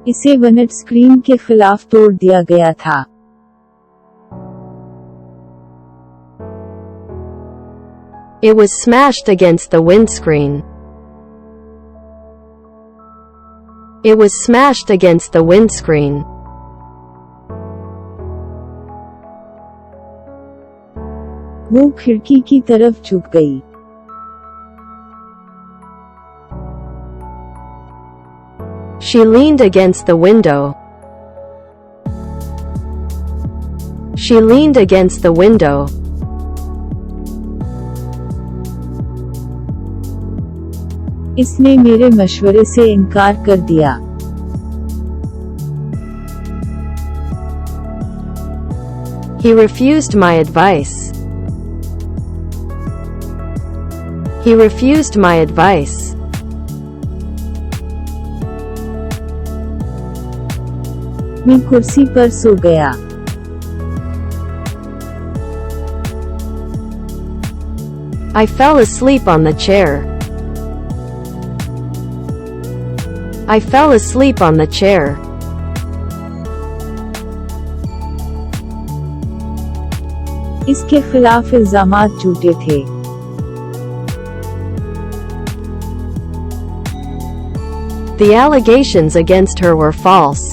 इसे विंडस्क्रीन के खिलाफ तोड़ दिया गया था। It was smashed against the windscreen. It was smashed against the windscreen. वो खिड़की की तरफ झुक गई। She leaned against the window. She leaned against the window. इसने मेरे मशवरे से इंकार कर दिया। He refused my advice. He refused my advice. मैं कुर्सी पर सो गया। I fell asleep on the chair. I fell asleep on the chair. इसके खिलाफ इल्जामात झूठे थे। The allegations against her were false.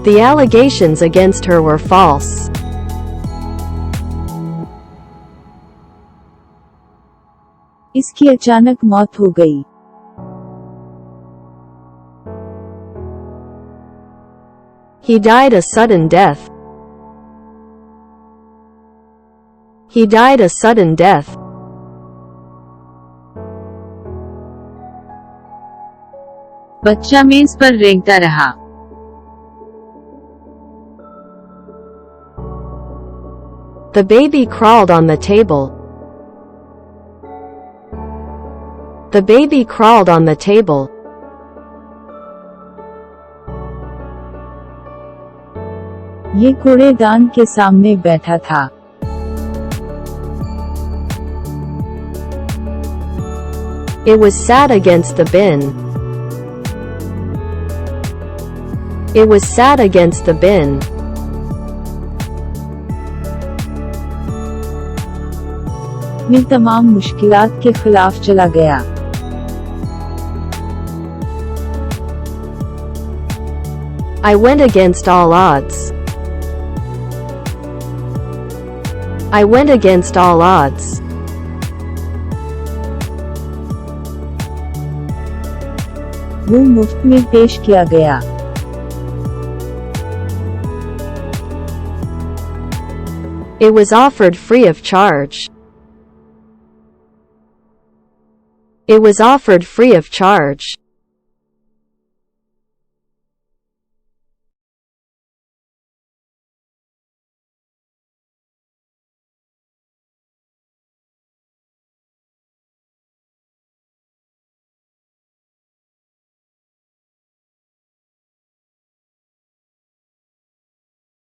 The allegations against her were false. इसकी अचानक मौत हो गई। He died a sudden death. He died a sudden death. बच्चा मेज पर रेंगता रहा। The baby crawled on the table. The baby crawled on the table. ये कूड़ेदान के सामने बैठा था। It was sat against the bin. It was sat against the bin. मैं तमाम मुश्किलात के खिलाफ चला गया। I went against all odds. I went against all odds. वो मुफ्त में पेश किया गया। It was offered free of charge. It was offered free of charge.